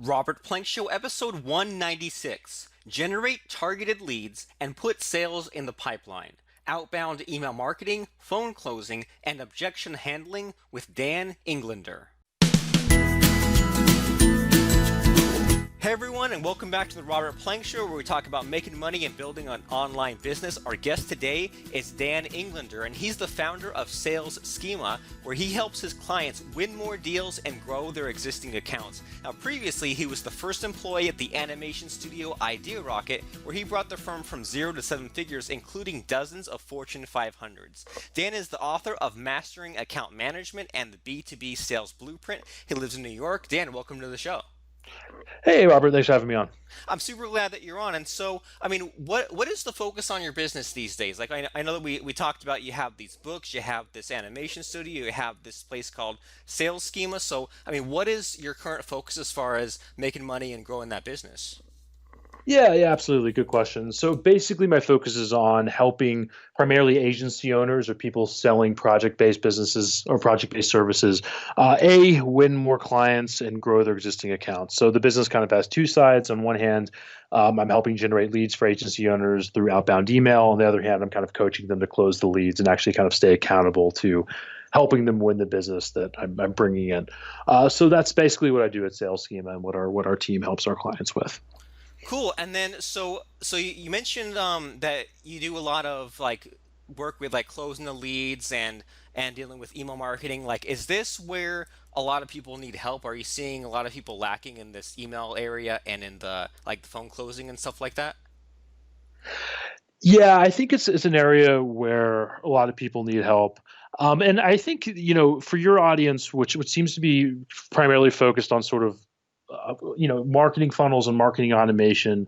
Robert Plank Show, episode 196. Generate targeted leads and put sales in the pipeline. Outbound email marketing, phone closing, and objection handling with Dan Englander. Hey everyone, and welcome back to the Robert Plank Show, where we talk about making money and building an online business. Our guest today is Dan Englander, and he's the founder of Sales Schema, where he helps his clients win more deals and grow their existing accounts. Now, previously, he was the first employee at the animation studio Idea Rocket, where he brought the firm from 0 to 7 figures, including dozens of Fortune 500s. Dan is the author of Mastering Account Management and the B2B Sales Blueprint. He lives in New York. Dan, welcome to the show. Hey, Robert, thanks for having me on. I'm super glad that you're on. And so, what is the focus on your business these days? Like, I know that we talked about you have these books, you have this animation studio, you have this place called Sales Schema. So, what is your current focus as far as making money and growing that business? Yeah, absolutely. Good question. So basically, my focus is on helping primarily agency owners or people selling project-based businesses or project-based services, win more clients and grow their existing accounts. So the business kind of has two sides. On one hand, I'm helping generate leads for agency owners through outbound email. On the other hand, I'm kind of coaching them to close the leads and actually kind of stay accountable to helping them win the business that I'm bringing in. So that's basically what I do at Sales Schema and what our team helps our clients with. Cool. And then, so you mentioned that you do a lot of like work with like closing the leads and dealing with email marketing. Like, is this where a lot of people need help? Are you seeing a lot of people lacking in this email area and in the like the phone closing and stuff like that? Yeah, I think it's an area where a lot of people need help. And I think, for your audience, which seems to be primarily focused on sort of, marketing funnels and marketing automation,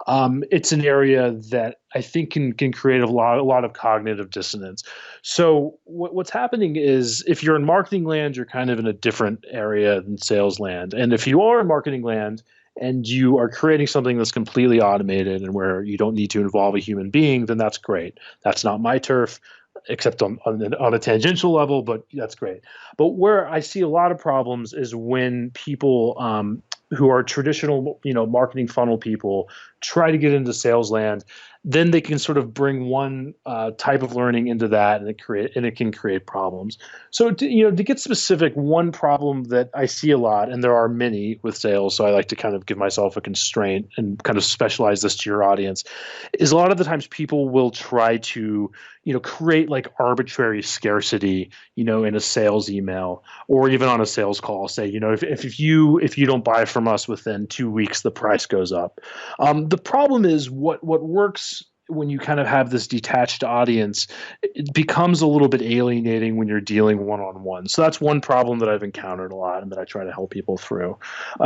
it's an area that I think can create a lot of cognitive dissonance. So what's happening is if you're in marketing land, you're kind of in a different area than sales land. And if you are in marketing land, and you are creating something that's completely automated and where you don't need to involve a human being, then that's great. That's not my turf, except on a tangential level, but that's great. But where I see a lot of problems is when people who are traditional, marketing funnel people try to get into sales land, then they can sort of bring one type of learning into that, and it can create problems. So to get specific, one problem that I see a lot, and there are many with sales, so I like to kind of give myself a constraint and kind of specialize this to your audience, is a lot of the times people will try to create like arbitrary scarcity, in a sales email or even on a sales call. Say, if you don't buy from us within 2 weeks, the price goes up. The problem is what works when you kind of have this detached audience, it becomes a little bit alienating when you're dealing one-on-one. So that's one problem that I've encountered a lot and that I try to help people through.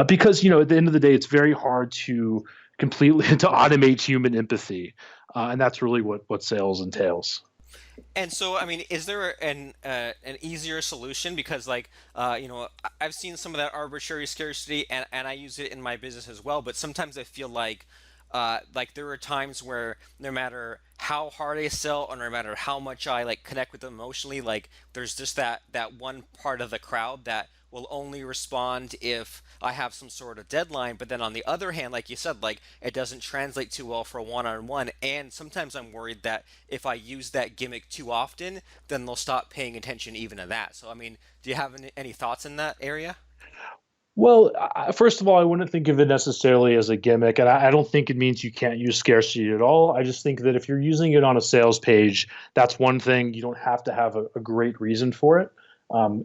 Because, at the end of the day, it's very hard to completely to automate human empathy. And that's really what sales entails. And so, is there an easier solution? Because, like, I've seen some of that arbitrary scarcity, and I use it in my business as well. But sometimes I feel like there are times where no matter how hard I sell, or no matter how much I like connect with them emotionally, like there's just that one part of the crowd that will only respond if I have some sort of deadline. But then on the other hand, like you said, like it doesn't translate too well for a one-on-one. And sometimes I'm worried that if I use that gimmick too often, then they'll stop paying attention even to that. So, do you have any thoughts in that area? Well, first of all, I wouldn't think of it necessarily as a gimmick, and I don't think it means you can't use scarcity at all. I just think that if you're using it on a sales page, that's one thing. You don't have to have a great reason for it.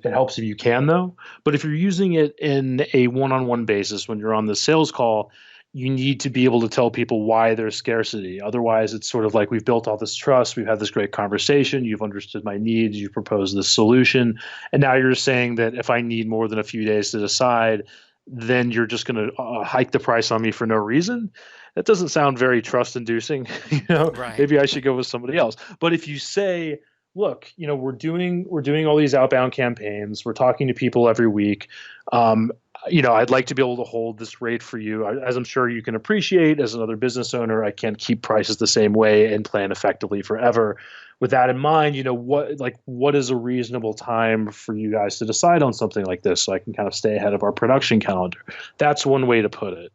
It helps if you can, though. But if you're using it in a one-on-one basis when you're on the sales call, you need to be able to tell people why there's scarcity. Otherwise, it's sort of like we've built all this trust, we've had this great conversation, you've understood my needs, you've proposed this solution, and now you're saying that if I need more than a few days to decide, then you're just going to hike the price on me for no reason. That doesn't sound very trust-inducing. Right. Maybe I should go with somebody else. But if you say, look, we're doing all these outbound campaigns, we're talking to people every week. I'd like to be able to hold this rate for you. As I'm sure you can appreciate, as another business owner, I can't keep prices the same way and plan effectively forever. with that in mind, what is a reasonable time for you guys to decide on something like this so I can kind of stay ahead of our production calendar? That's one way to put it.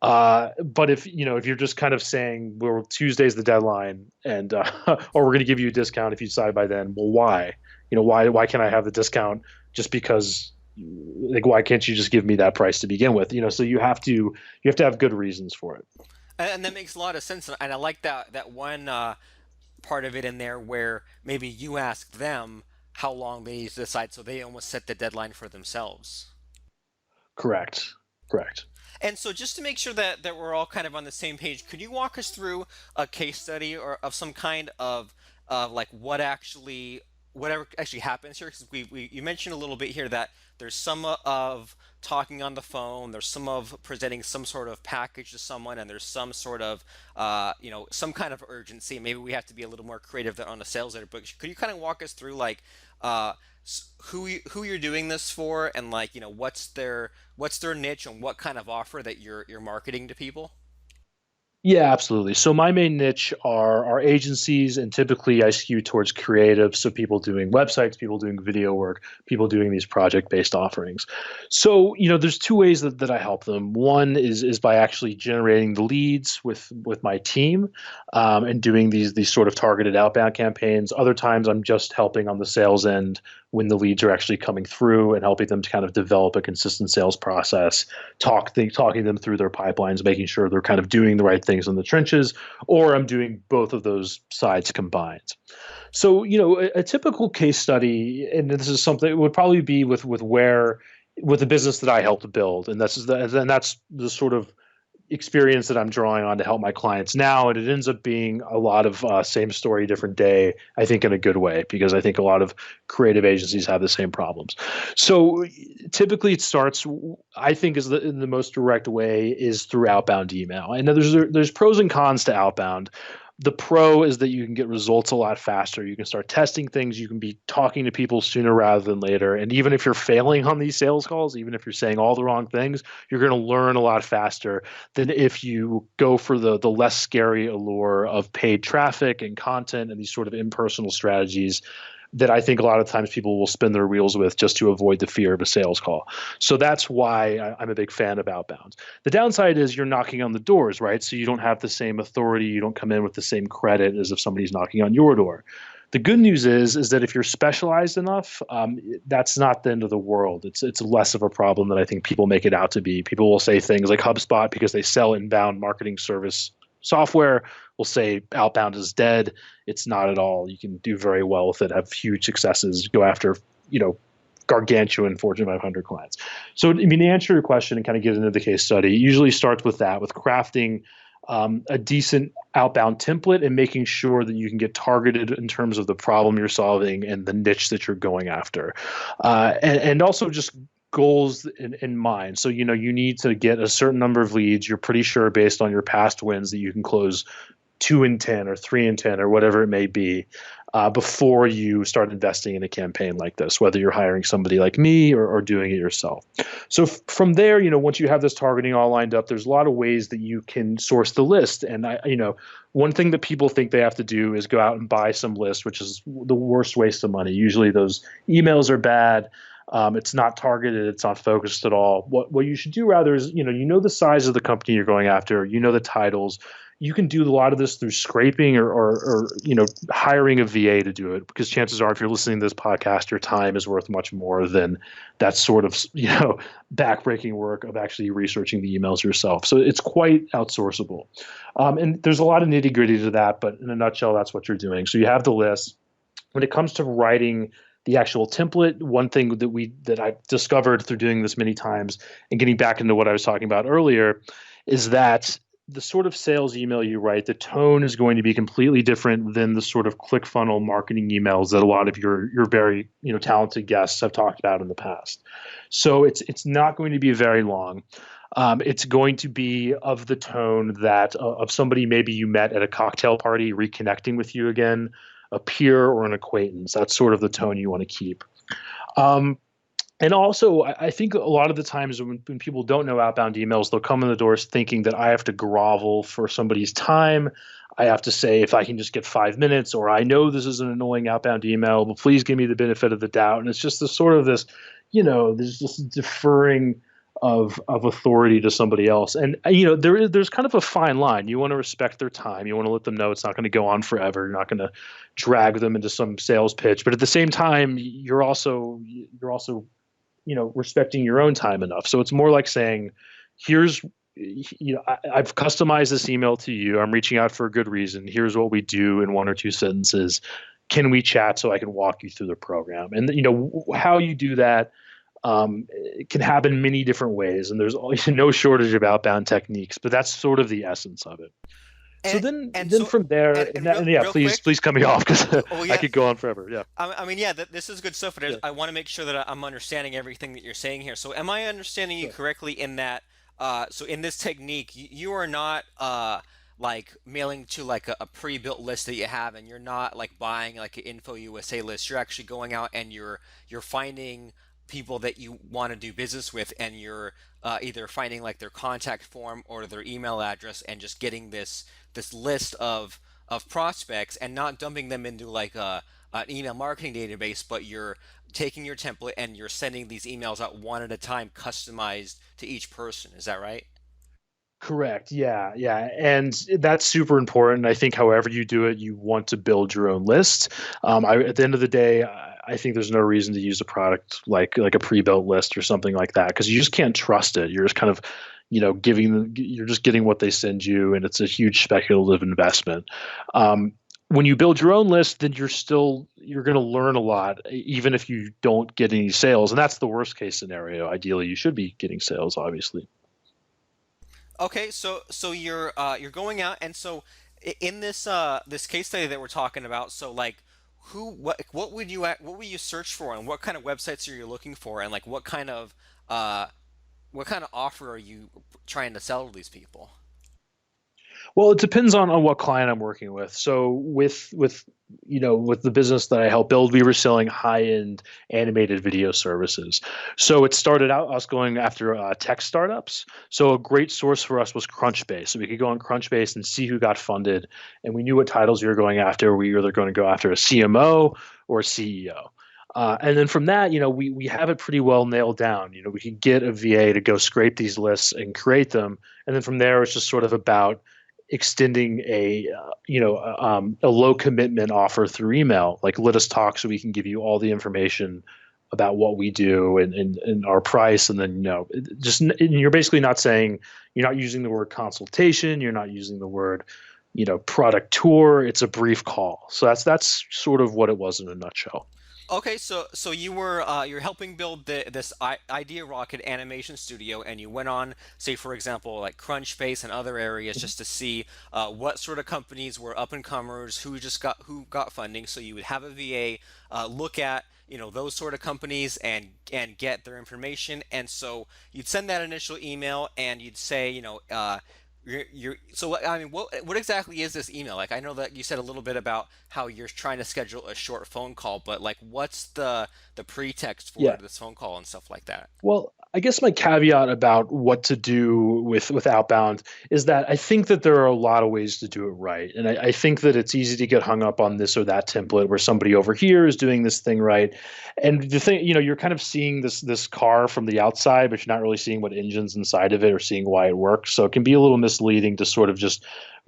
But if you're just kind of saying, well, Tuesday's the deadline, and or we're going to give you a discount if you decide by then. Well, why? Why can't I have the discount just because? Like, why can't you just give me that price to begin with? So you have to have good reasons for it. And that makes a lot of sense. And I like that one part of it in there where maybe you ask them how long they need to decide, so they almost set the deadline for themselves. Correct. Correct. And so, just to make sure that we're all kind of on the same page, could you walk us through a case study or of some kind of like whatever actually happens here? Because you mentioned a little bit here that there's some of talking on the phone, there's some of presenting some sort of package to someone, and there's some sort of some kind of urgency. Maybe we have to be a little more creative on a sales letter. But could you kind of walk us through like who you're doing this for, and like what's their niche and what kind of offer that you're marketing to people? Yeah, absolutely. So my main niche are agencies, and typically I skew towards creative. So people doing websites, people doing video work, people doing these project-based offerings. So there's two ways that I help them. One is by actually generating the leads with my team, and doing these sort of targeted outbound campaigns. Other times I'm just helping on the sales end when the leads are actually coming through and helping them to kind of develop a consistent sales process, talking them through their pipelines, making sure they're kind of doing the right things in the trenches, or I'm doing both of those sides combined. So, a typical case study, and this is something it would probably be with the business that I helped build, and that's the sort of experience that I'm drawing on to help my clients now. And it ends up being a lot of same story, different day, I think in a good way, because I think a lot of creative agencies have the same problems. So typically it starts, I think is the most direct way is through outbound email. And there's pros and cons to outbound. The pro is that you can get results a lot faster. You can start testing things. You can be talking to people sooner rather than later. And even if you're failing on these sales calls, even if you're saying all the wrong things, you're going to learn a lot faster than if you go for the less scary allure of paid traffic and content and these sort of impersonal strategies that I think a lot of times people will spin their wheels with just to avoid the fear of a sales call. So that's why I'm a big fan of outbound. The downside is you're knocking on the doors, right? So you don't have the same authority. You don't come in with the same credit as if somebody's knocking on your door. The good news is that if you're specialized enough, that's not the end of the world. It's less of a problem than I think people make it out to be. People will say things like HubSpot because they sell inbound marketing service software will say outbound is dead. It's not at all. You can do very well with it, have huge successes, go after, gargantuan Fortune 500 clients. So, I mean, to answer your question and kind of get into the case study, it usually starts with that, with crafting a decent outbound template and making sure that you can get targeted in terms of the problem you're solving and the niche that you're going after. And also just goals in mind. So, you need to get a certain number of leads. You're pretty sure based on your past wins that you can close 2 in 10 or 3 in 10 or whatever it may be, before you start investing in a campaign like this, whether you're hiring somebody like me or doing it yourself. So from there, once you have this targeting all lined up, there's a lot of ways that you can source the list. And one thing that people think they have to do is go out and buy some list, which is the worst waste of money. Usually those emails are bad. It's not targeted. It's not focused at all. What you should do rather is, the size of the company you're going after, the titles. You can do a lot of this through scraping or hiring a VA to do it, because chances are if you're listening to this podcast, your time is worth much more than that sort of backbreaking work of actually researching the emails yourself. So it's quite outsourceable, and there's a lot of nitty gritty to that. But in a nutshell, that's what you're doing. So you have the list. When it comes to writing the actual template, one thing that I discovered through doing this many times and getting back into what I was talking about earlier is that the sort of sales email you write, the tone is going to be completely different than the sort of ClickFunnels marketing emails that a lot of your very talented guests have talked about in the past. So it's not going to be very long. It's going to be of the tone that of somebody maybe you met at a cocktail party reconnecting with you again, a peer or an acquaintance. That's sort of the tone you want to keep. And also, I think a lot of the times when people don't know outbound emails, they'll come in the doors thinking that I have to grovel for somebody's time. I have to say if I can just get 5 minutes, or I know this is an annoying outbound email, but please give me the benefit of the doubt. And it's just this sort of this, there's this deferring of authority to somebody else. And there's kind of a fine line. You want to respect their time. You want to let them know it's not going to go on forever. You're not going to drag them into some sales pitch. But at the same time, you're also respecting your own time enough. So it's more like saying, here's I've customized this email to you. I'm reaching out for a good reason. Here's what we do in one or two sentences. Can we chat so I can walk you through the program? And how you do that, it can happen many different ways, and there's always no shortage of outbound techniques. But that's sort of the essence of it. So And then, and then so from there, and and yeah, real please, quick. please cut me off because Oh I yeah. could go on forever. Yeah, I mean, yeah, this is good stuff, but yeah, I want to make sure that I'm understanding everything that you're saying here. So, am I understanding you sure. correctly in that, so in this technique, you are not like mailing to like a pre-built list that you have, and you're not like buying like an Info USA list. You're actually going out and you're finding people that you want to do business with, and you're either finding like their contact form or their email address, and just getting this list of prospects and not dumping them into like an email marketing database, but you're taking your template and you're sending these emails out one at a time, customized to each person. Is that right? Correct. Yeah, yeah, and that's super important. I think, however you do it, you want to build your own list. At the end of the day, I think there's no reason to use a product like a pre-built list or something like that, because you just can't trust it. You're just kind of, you're just getting what they send you, and it's a huge speculative investment. When you build your own list, then you're going to learn a lot, even if you don't get any sales, and that's the worst case scenario. Ideally, you should be getting sales, obviously. Okay, so you're going out, and so in this case study that we're talking about, so like what would you search for, and what kind of websites are you looking for, and like uh what kind of offer are you trying to sell to these people? Well, it depends on what client I'm working with. So with the business that I help build, we were selling high-end animated video services. So it started out us going after tech startups. So a great source for us was CrunchBase. So we could go on CrunchBase and see who got funded, and we knew what titles we were going after. We were either going to go after a CMO or a CEO. And then from that, we have it pretty well nailed down. We can get a VA to go scrape these lists and create them, and then from there, it's just sort of about extending a low commitment offer through email, like let us talk so we can give you all the information about what we do and our price. And then just and you're basically not saying, you're not using the word consultation, you're not using the word product tour. It's a brief call. So that's sort of what it was in a nutshell. Okay, so you're helping build this Idea Rocket animation studio, and you went on, say for example, like Crunchbase and other areas, just to see what sort of companies were up and comers, who got funding. So you would have a VA look at those sort of companies and get their information, and so you'd send that initial email, and you'd say so I mean, what exactly is this email? Like, I know that you said a little bit about how you're trying to schedule a short phone call, but like, what's the pretext for Yeah. this phone call and stuff like that? Well, I guess my caveat about what to do with outbound is that I think that there are a lot of ways to do it right, and I think that it's easy to get hung up on this or that template where somebody over here is doing this thing right, and the thing, you're kind of seeing this car from the outside, but you're not really seeing what engine's inside of it or seeing why it works. So it can be a little misleading to sort of just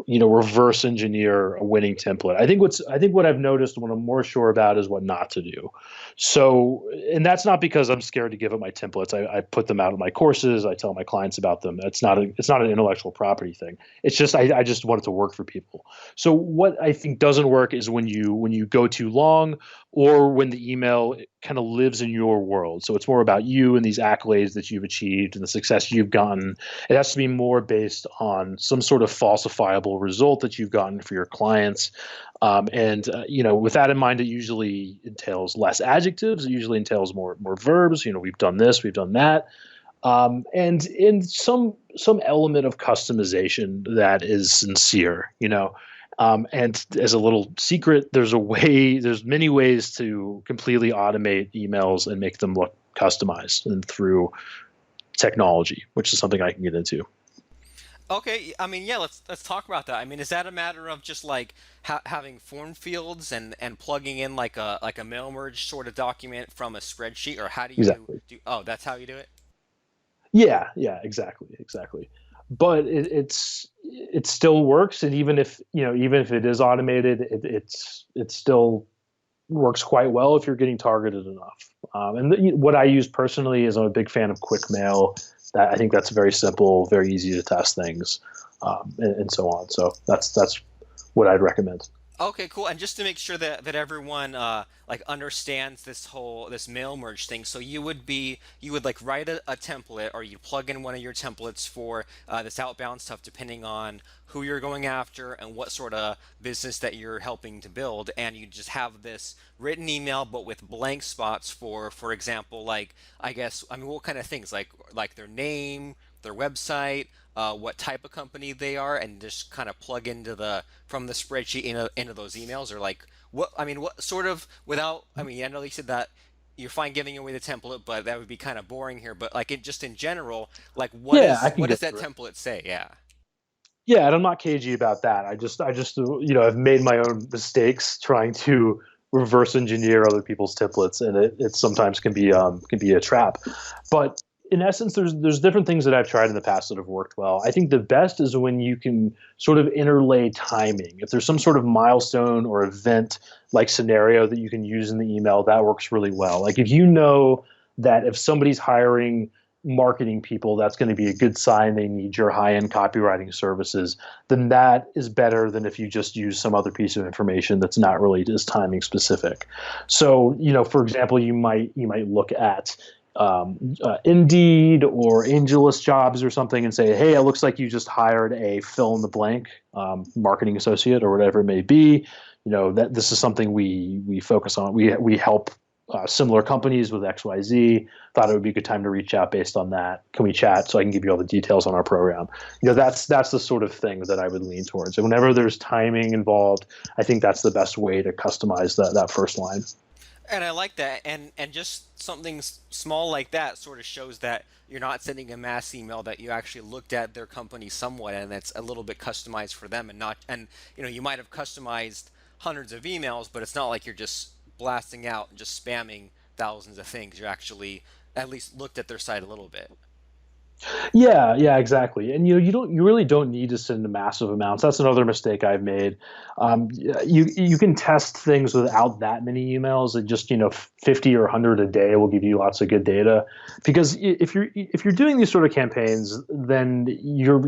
reverse engineer a winning template. I think what I've noticed, what I'm more sure about, is what not to do. So, and that's not because I'm scared to give up my templates. I put them out in my courses. I tell my clients about them. It's not an intellectual property thing. It's just I just want it to work for people. So what I think doesn't work is when you go too long, or when the email kind of lives in your world. So it's more about you and these accolades that you've achieved and the success you've gotten. It has to be more based on some sort of falsifiable result that you've gotten for your clients. And with that in mind, it usually entails less adjectives. It usually entails more verbs. We've done this, we've done that, and in some element of customization that is sincere. And as a little secret, there's many ways to completely automate emails and make them look customized, and through technology, which is something I can get into. Okay, I mean, yeah, let's talk about that. I mean, is that a matter of just like having form fields and plugging in like a mail merge sort of document from a spreadsheet, or how do you Exactly. do? Oh, that's how you do it. Yeah, yeah, exactly, exactly. But it still works, and even if even if it is automated, it still works quite well if you're getting targeted enough. What I use personally is I'm a big fan of quick mail. That I think that's very simple, very easy to test things, and so on. So that's what I'd recommend. Okay, cool. And just to make sure that everyone like understands this mail merge thing, so you would like write a template or you plug in one of your templates for this outbound stuff, depending on who you're going after and what sort of business that you're helping to build, and you just have this written email but with blank spots for example, like I mean, what kind of things like their name, their website, what type of company they are, and just kind of plug into the from the spreadsheet into those emails, or like what I mean, what sort of without I mean, I know you said that you're fine giving away the template, but that would be kind of boring here. But like it just in general, like Yeah, I can what go does that through it. template say? Yeah. Yeah, and I'm not cagey about that. I just I've made my own mistakes trying to reverse engineer other people's templates, and it sometimes can be a trap. But in essence, there's different things that I've tried in the past that have worked well. I think the best is when you can sort of interlay timing. If there's some sort of milestone or event like scenario that you can use in the email, that works really well. Like if you know that if somebody's hiring marketing people, that's going to be a good sign they need your high-end copywriting services, then that is better than if you just use some other piece of information that's not really just timing specific. So, for example, you might look at Indeed or AngelList jobs or something and say, hey, it looks like you just hired a fill in the blank marketing associate or whatever it may be. That this is something we focus on. We help similar companies with XYZ. Thought it would be a good time to reach out based on that. Can we chat so I can give you all the details on our program? That's the sort of thing that I would lean towards. And whenever there's timing involved, I think that's the best way to customize that first line. And I like that, and just something small like that sort of shows that you're not sending a mass email, that you actually looked at their company somewhat, and it's a little bit customized for them, and not and you might have customized hundreds of emails, but it's not like you're just blasting out and just spamming thousands of things. You actually at least looked at their site a little bit. Yeah, yeah, exactly. And you really don't need to send massive amounts. That's another mistake I've made. You can test things without that many emails, and just 50 or 100 a day will give you lots of good data. Because if you're doing these sort of campaigns, then you're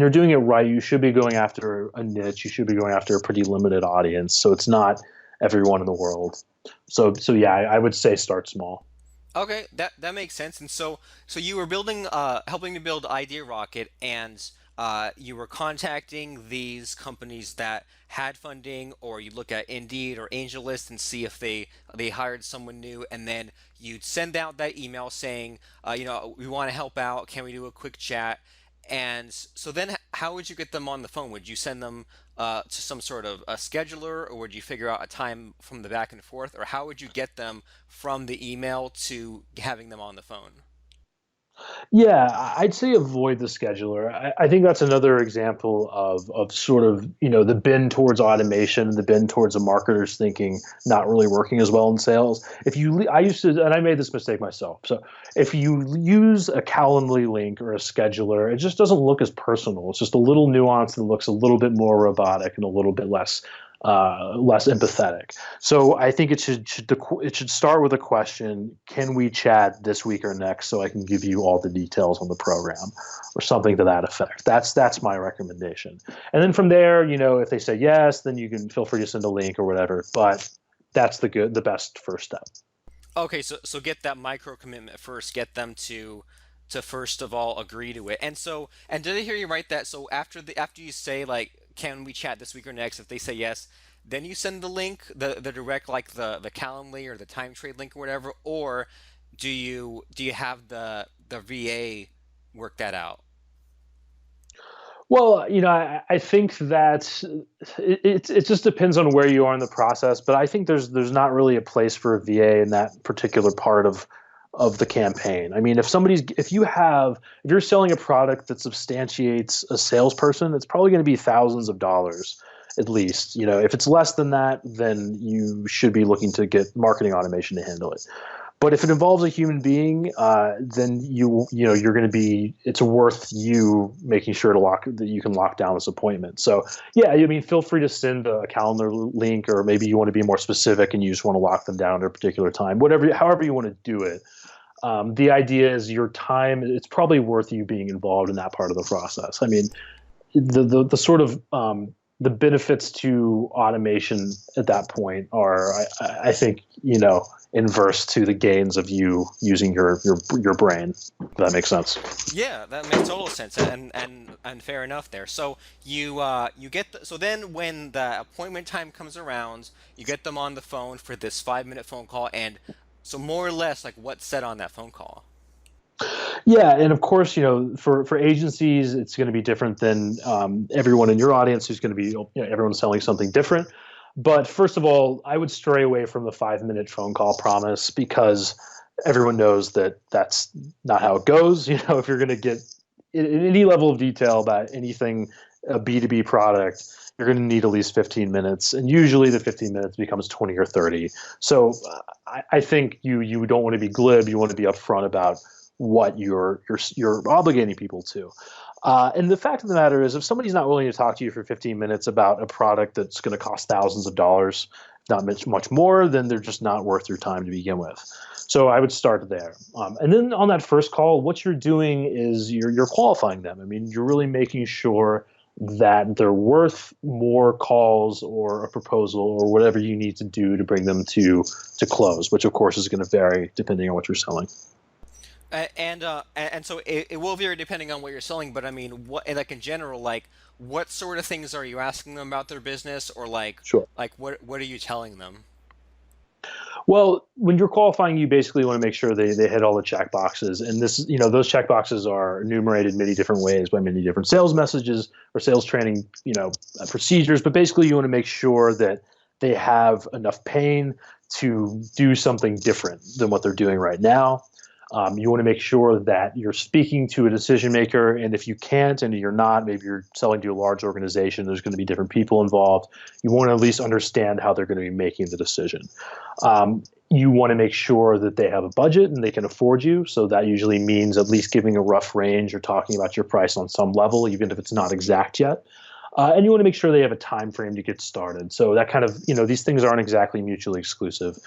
doing it right. You should be going after a niche. You should be going after a pretty limited audience. So it's not everyone in the world. So yeah, I would say start small. Okay, that makes sense. And so you were building, helping to build Idea Rocket, and you were contacting these companies that had funding, or you look at Indeed or AngelList and see if they hired someone new, and then you'd send out that email saying, we want to help out. Can we do a quick chat? And so then, how would you get them on the phone? Would you send them to some sort of a scheduler, or would you figure out a time from the back and forth, or how would you get them from the email to having them on the phone? Yeah, I'd say avoid the scheduler. I think that's another example of sort of the bend towards automation, the bend towards a marketer's thinking not really working as well in sales. I used to, and I made this mistake myself. So if you use a Calendly link or a scheduler, it just doesn't look as personal. It's just a little nuance that looks a little bit more robotic and a little bit less empathetic. So I think it should start with a question: can we chat this week or next, so I can give you all the details on the program, or something to that effect. That's my recommendation. And then from there, if they say yes, then you can feel free to send a link or whatever. But that's the best first step. Okay, so get that micro commitment first. Get them to first of all agree to it. And did I hear you right that so after you say like can we chat this week or next, if they say yes, then you send the link, the direct like the Calendly or the time trade link or whatever, or do you have the VA work that out? Well, I think that it just depends on where you are in the process, but I think there's not really a place for a VA in that particular part of the campaign. I mean, if you're selling a product that substantiates a salesperson, it's probably going to be thousands of dollars at least. You know, if it's less than that, then you should be looking to get marketing automation to handle it. But if it involves a human being, then you're going to be, it's worth you making sure that you can lock down this appointment. So yeah, I mean, feel free to send a calendar link, or maybe you want to be more specific and you just want to lock them down at a particular time. However you want to do it. The idea is your time. It's probably worth you being involved in that part of the process. I mean, the sort of the benefits to automation at that point are, I think, inverse to the gains of you using your brain. If that makes sense. Yeah, that makes total sense, and fair enough there. So you get so then when the appointment time comes around, you get them on the phone for this 5 minute phone call, and so more or less like what's said on that phone call. Yeah, and of course, for agencies, it's going to be different than everyone in your audience who's going to be, everyone's selling something different. But first of all, I would stray away from the 5 minute phone call promise, because everyone knows that that's not how it goes. If you're going to get in any level of detail about anything, a B2B product, you're going to need at least 15 minutes. And usually the 15 minutes becomes 20 or 30. So I think you don't want to be glib. You want to be upfront about what you're obligating people to. And the fact of the matter is, if somebody's not willing to talk to you for 15 minutes about a product that's going to cost thousands of dollars, not much more, then they're just not worth your time to begin with. So I would start there. And then on that first call, what you're doing is you're qualifying them. I mean, you're really making sure that they're worth more calls or a proposal or whatever you need to do to bring them to close, which of course is going to vary depending on what you're selling. And so it will vary depending on what you're selling, but I mean, what like in general, like what sort of things are you asking them about their business, or Sure. like what are you telling them? Well, when you're qualifying, you basically want to make sure they hit all the check boxes. And those check boxes are enumerated many different ways by many different sales messages or sales training, procedures. But basically, you want to make sure that they have enough pain to do something different than what they're doing right now. You want to make sure that you're speaking to a decision maker, and if you can't and you're not, maybe you're selling to a large organization, there's going to be different people involved. You want to at least understand how they're going to be making the decision. You want to make sure that they have a budget and they can afford you. So that usually means at least giving a rough range or talking about your price on some level, even if it's not exact yet. And you want to make sure they have a time frame to get started. So that kind of, these things aren't exactly mutually exclusive,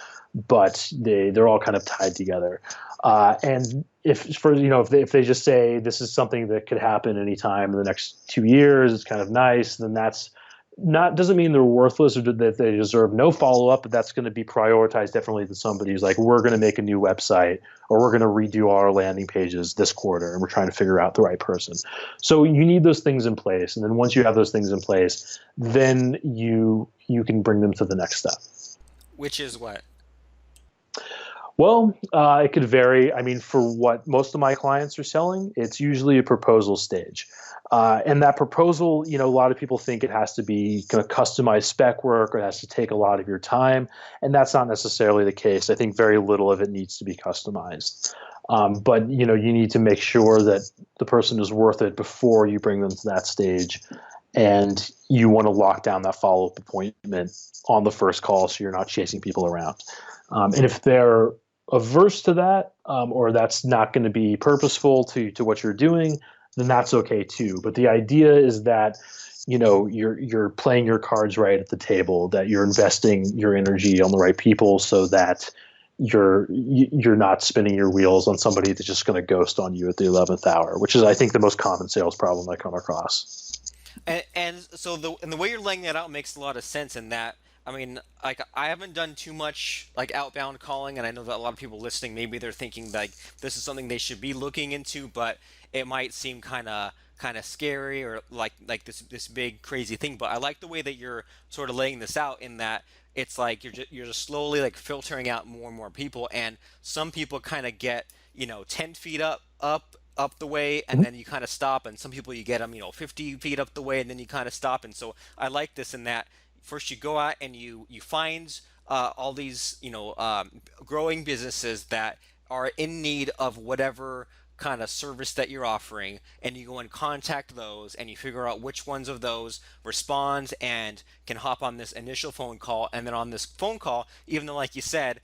but they're all kind of tied together. And if they just say this is something that could happen anytime in the next 2 years, it's kind of nice, then that's not doesn't mean they're worthless or that they deserve no follow up, but that's going to be prioritized differently than somebody who's like, we're going to make a new website or we're going to redo our landing pages this quarter and we're trying to figure out the right person. So you need those things in place, and then once you have those things in place, then you can bring them to the next step. Which is what? Well, it could vary. I mean, for what most of my clients are selling, it's usually a proposal stage. And that proposal, a lot of people think it has to be kind of customized spec work or it has to take a lot of your time. And that's not necessarily the case. I think very little of it needs to be customized. But, you need to make sure that the person is worth it before you bring them to that stage. And you want to lock down that follow-up appointment on the first call so you're not chasing people around. And if they're averse to that, or that's not going to be purposeful to what you're doing, then that's okay too. But the idea is that you're playing your cards right at the table, that you're investing your energy on the right people, so that you're not spinning your wheels on somebody that's just going to ghost on you at the 11th hour, which is, I think, the most common sales problem I come across. And so the way you're laying that out makes a lot of sense in that I mean like I haven't done too much like outbound calling, and I know that a lot of people listening maybe they're thinking like this is something they should be looking into, but it might seem kind of scary or like this big crazy thing. But I like the way that you're sort of laying this out in that it's like you're just slowly like filtering out more and more people, and some people kind of get 10 feet up the way, and then you kind of stop, and some people you get them 50 feet up the way, and then you kind of stop. And so I like this in that first you go out and you find all these growing businesses that are in need of whatever kind of service that you're offering, and you go and contact those, and you figure out which ones of those respond and can hop on this initial phone call. And then on this phone call, even though, like you said,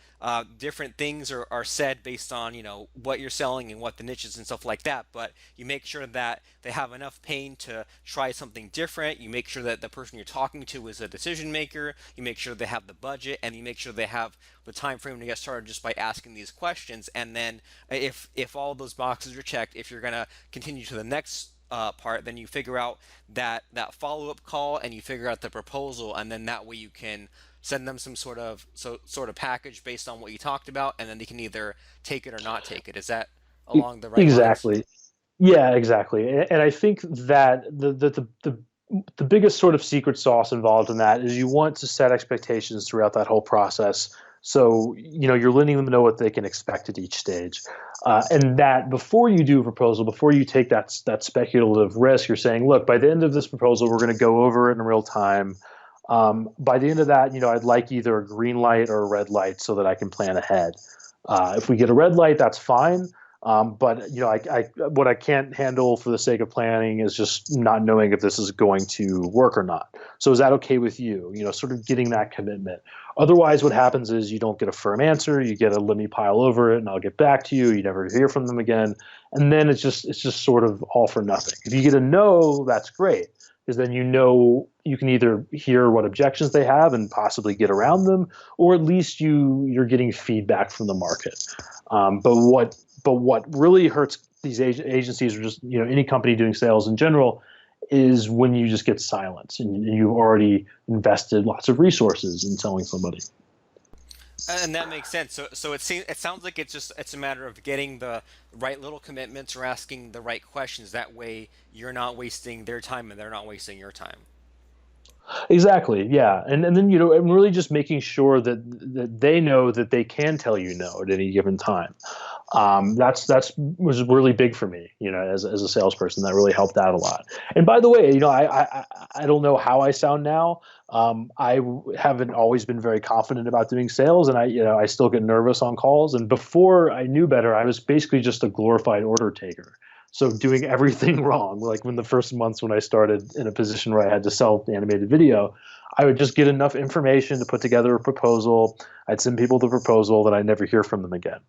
different things are said based on what you're selling and what the niches and stuff like that, but you make sure that they have enough pain to try something different. You make sure that the person you're talking to is a decision maker. You make sure they have the budget, and you make sure they have the time frame to get started just by asking these questions. And then if all those boxes are checked, if you're going to continue to the next part, then you figure out that follow-up call, and you figure out the proposal, and then that way you can send them some sort of package based on what you talked about, and then they can either take it or not take it. Is that along the right lines? Exactly. Yeah, exactly. And I think that the biggest sort of secret sauce involved in that is you want to set expectations throughout that whole process. So, you're letting them know what they can expect at each stage. And that before you do a proposal, before you take that speculative risk, you're saying, look, by the end of this proposal, we're going to go over it in real time. By the end of that, I'd like either a green light or a red light so that I can plan ahead. If we get a red light, that's fine. But what I can't handle for the sake of planning is just not knowing if this is going to work or not. So is that okay with you? Sort of getting that commitment. Otherwise, what happens is you don't get a firm answer. You get a let me pile over it and I'll get back to you. You never hear from them again, and then it's just sort of all for nothing. If you get a no, that's great, because then you can either hear what objections they have and possibly get around them, or at least you're getting feedback from the market. But what really hurts these agencies, or just any company doing sales in general, is when you just get silence and you've already invested lots of resources in selling somebody. And that makes sense. So it sounds like it's a matter of getting the right little commitments or asking the right questions. That way, you're not wasting their time and they're not wasting your time. Exactly. Yeah. And then, and really just making sure that they know that they can tell you no at any given time. That's was really big for me, as a salesperson. That really helped out a lot. And by the way, I don't know how I sound now. I haven't always been very confident about doing sales, and I still get nervous on calls. And before I knew better, I was basically just a glorified order taker. So doing everything wrong, like when the first months when I started in a position where I had to sell animated video, I would just get enough information to put together a proposal. I'd send people the proposal, then I'd never hear from them again.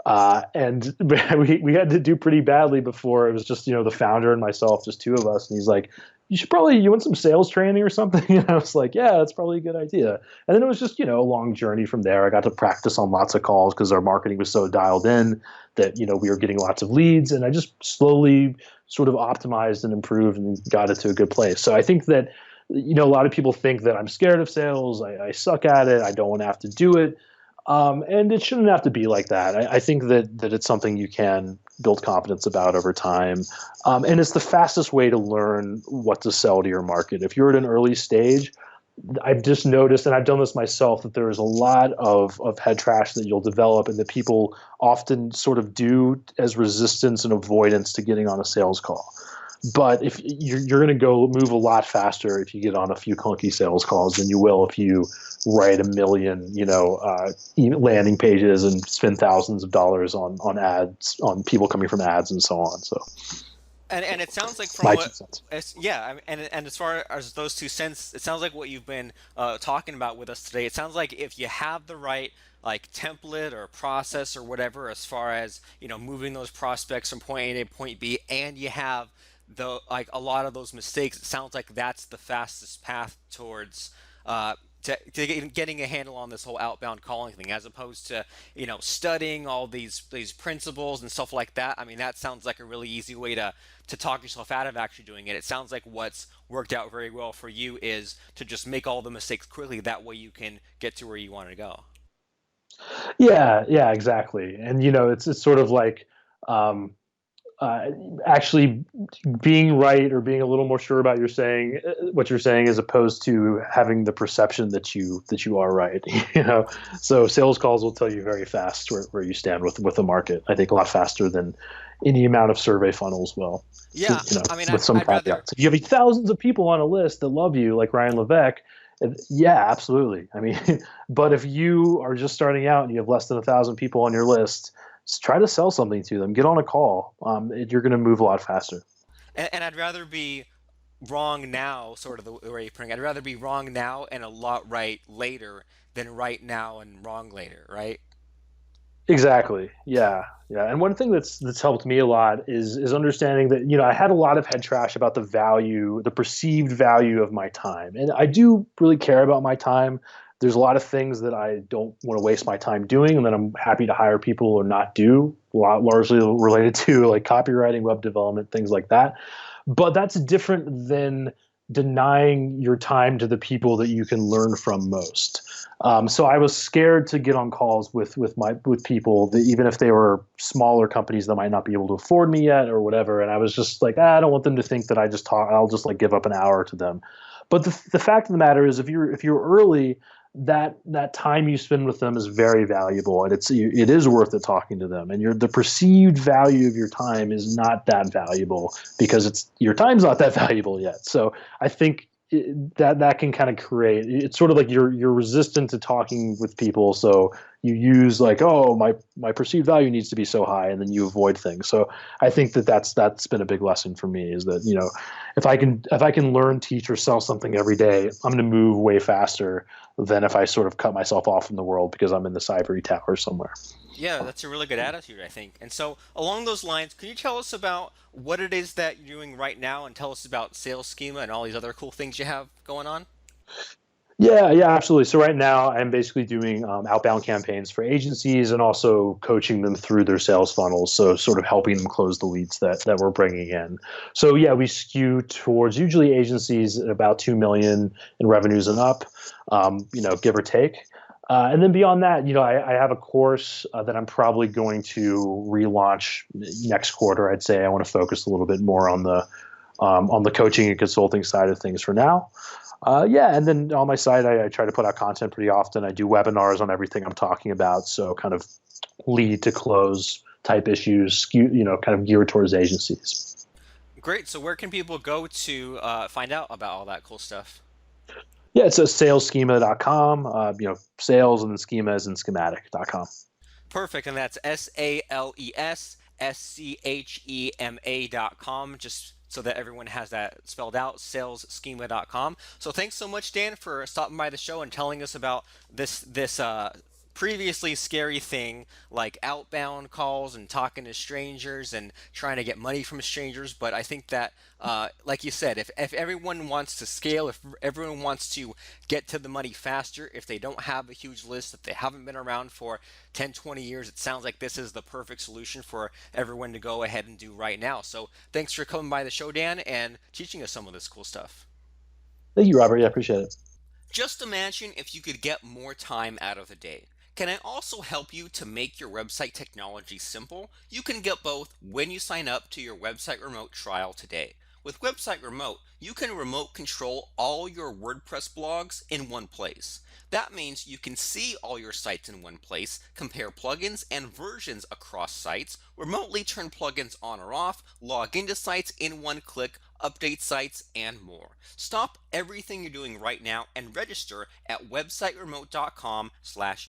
And we had to do pretty badly before. It was just, the founder and myself, just two of us. And he's like, you want some sales training or something? And I was like, yeah, that's probably a good idea. And then it was just, a long journey from there. I got to practice on lots of calls because our marketing was so dialed in that, we were getting lots of leads, and I just slowly sort of optimized and improved and got it to a good place. So I think that, a lot of people think that I'm scared of sales. I suck at it. I don't want to have to do it. And it shouldn't have to be like that. I think that it's something you can build confidence about over time. And it's the fastest way to learn what to sell to your market. If you're at an early stage, I've just noticed, and I've done this myself, that there is a lot of head trash that you'll develop and that people often sort of do as resistance and avoidance to getting on a sales call. But if you're going to go move a lot faster if you get on a few clunky sales calls than you will if you write a million, landing pages and spend thousands of dollars on ads, on people coming from ads and so on. So, And it sounds like from my what, 2 cents. yeah, I mean, and as far as those 2 cents, it sounds like what you've been talking about with us today. It sounds like if you have the right like template or process or whatever, as far as moving those prospects from point A to point B, and you have a lot of those mistakes, it sounds like that's the fastest path towards getting a handle on this whole outbound calling thing, as opposed to studying all these principles and stuff like that. I mean, that sounds like a really easy way to talk yourself out of actually doing it. It sounds like what's worked out very well for you is to just make all the mistakes quickly. That way you can get to where you want to go. Yeah, yeah, exactly. And it's sort of like um, uh, actually being right or being a little more sure about what you're saying, as opposed to having the perception that you are right. So sales calls will tell you very fast where you stand with the market. I think a lot faster than any amount of survey funnels will. Yeah, I mean, With some I'd rather. caveats. If you have thousands of people on a list that love you, like Ryan Levesque, yeah, absolutely. I mean, but if you are just starting out and you have less than 1,000 people on your list, try to sell something to them. Get on a call. You're going to move a lot faster. And I'd rather be wrong now, sort of the way you're putting it. I'd rather be wrong now and a lot right later than right now and wrong later, right? Exactly. Yeah. Yeah. And one thing that's helped me a lot is understanding that, I had a lot of head trash about the value, the perceived value of my time. And I do really care about my time. There's a lot of things that I don't want to waste my time doing and that I'm happy to hire people or not do, a lot largely related to like copywriting, web development, things like that. But that's different than denying your time to the people that you can learn from most. So I was scared to get on calls with people that even if they were smaller companies that might not be able to afford me yet or whatever. And I was just like, I don't want them to think that I just talk. I'll just like give up an hour to them. But the fact of the matter is, if you're early, that time you spend with them is very valuable, and it is worth it talking to them. And the perceived value of your time is not that valuable because your time's not that valuable yet. So I think that can kind of create, it's sort of like you're resistant to talking with people, so you use like, oh, my perceived value needs to be so high, and then you avoid things. So I think that's been a big lesson for me, is that if I can learn, teach, or sell something every day, I'm going to move way faster than if I sort of cut myself off from the world because I'm in this ivory tower somewhere. Yeah, that's a really good attitude, I think. And so, along those lines, can you tell us about what it is that you're doing right now and tell us about sales schema and all these other cool things you have going on? Yeah, yeah, absolutely. So right now, I'm basically doing outbound campaigns for agencies and also coaching them through their sales funnels. So sort of helping them close the leads that we're bringing in. So yeah, we skew towards usually agencies at about 2 million in revenues and up, give or take. And then beyond that, I have a course that I'm probably going to relaunch next quarter. I'd say I want to focus a little bit more on the coaching and consulting side of things for now. Yeah, and then on my site, I try to put out content pretty often. I do webinars on everything I'm talking about, so kind of lead to close type issues, kind of geared towards agencies. Great. So, where can people go to find out about all that cool stuff? Yeah, it's a salesschema.com, sales and then schemas and schematic.com. Perfect. And that's SalesSchema.com, just so that everyone has that spelled out, salesschema.com. So thanks so much, Dan, for stopping by the show and telling us about this previously scary thing like outbound calls and talking to strangers and trying to get money from strangers. But I think that, like you said, if everyone wants to scale, if everyone wants to get to the money faster, if they don't have a huge list, if they haven't been around for 10, 20 years, it sounds like this is the perfect solution for everyone to go ahead and do right now. So thanks for coming by the show, Dan, and teaching us some of this cool stuff. Thank you, Robert. Yeah, I appreciate it. Just imagine if you could get more time out of the day. Can I also help you to make your website technology simple? You can get both when you sign up to your website remote trial today. With Website Remote, you can remote control all your WordPress blogs in one place. That means you can see all your sites in one place, compare plugins and versions across sites, remotely turn plugins on or off, log into sites in one click, update sites, and more. Stop everything you're doing right now and register at websiteremote.com/